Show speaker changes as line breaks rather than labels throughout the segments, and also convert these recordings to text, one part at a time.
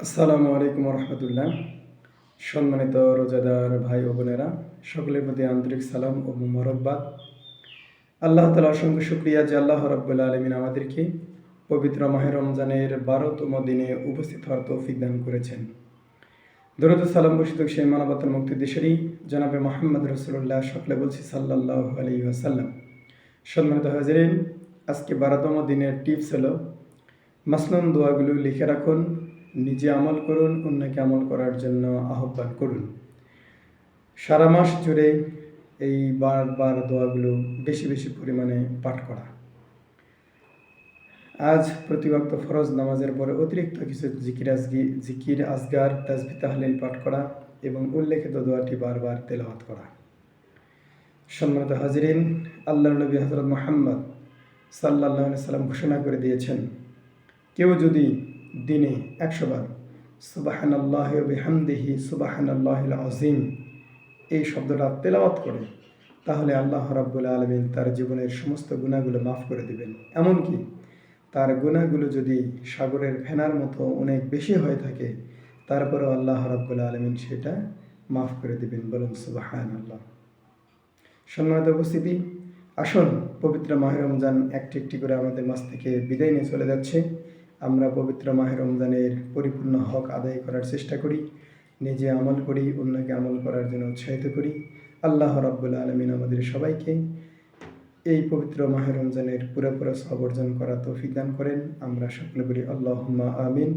আসসালামু আলাইকুম রহমতুল্লাহ। সম্মানিত রোজাদার ভাই ও বোনেরা, সকলের প্রতি আন্তরিক সালাম ও মোবারকবাদ। আল্লাহ তাআলা অসংখ্য শুকরিয়া যে আল্লাহ রাব্বুল আলামিন আমাদেরকে পবিত্র মাহে রমজানের ১২তম দিনে উপস্থিত হওয়ার তৌফিক দান করেছেন। দরুদ ও সালাম বর্ষিত সেই মানবতার মুক্তি দেশেরই জনাবে মুহাম্মদ রাসূলুল্লাহ, সকলে বলছি সাল্লাল্লাহু আলাইহি ওয়াসাল্লাম। সম্মানিত হাজিরিন, আজকে ১২তম দিনের টিপস হলো মাসনুন দোয়াগুলো লিখে রাখুন, নিজে আমল করুন, অন্যকে আমল করার জন্য আহ্বান করুন। সারা মাস জুড়ে এই বারবার দোয়াগুলো বেশি বেশি পরিমাণে পাঠ করা। আজ প্রতি ওয়াক্ত ফরজ নামাজের পরে অতিরিক্ত কিছু জিকির আজগার তাসবিহ তাহলিল পাঠ করা এবং উল্লেখিত দোয়াটি বারবার তেলাওয়াত করা। সম্মানিত হাজিরিন, আল্লাহর নবী হযরত মুহাম্মদ সাল্লাল্লাহু আলাইহি সাল্লাম ঘোষণা করে দিয়েছেন, কেউ যদি দিনে ১০০ বার সুবহানাল্লাহি ওয়া বিহামদিহি সুবহানাল্লাহিল আযীম এই শব্দটা তেলাওয়াত করে, তাহলে আল্লাহ রাব্বুল আলামিন তার জীবনের সমস্ত গুনাহগুলো মাফ করে দিবেন। এমনকি তার গুনাহগুলো যদি সাগরের ফেনার মতো অনেক বেশি হয়ে থাকে, তারপরেও আল্লাহ রাব্বুল আলামিন সেটা মাফ করে দিবেন। বলুন সুবহানাল্লাহ। সম্মানিত উপস্থিতি, আসুন পবিত্র মাহে রমজান একটি একটি করে আমাদের মাঝ থেকে বিদায় নিয়ে চলে যাচ্ছে। আমরা পবিত্র মাহে রমজানের পরিপূর্ণ হক আদায় করার চেষ্টা করি, নিজে আমল করি, অন্যকে আমল করার জন্য উৎসাহিত করি। আল্লাহ রাব্বুল আলামিন আমাদের সবাইকে এই পবিত্র মাহে রমজানের পুরোপুরো সওয়াব অর্জন করার তৌফিক দান করেন। আমরা সকলে বলি আল্লাহুম্মা আমিন।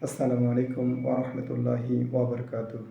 আসসালামু আলাইকুম ওয়া রাহমাতুল্লাহি ওয়া বারাকাতুহু।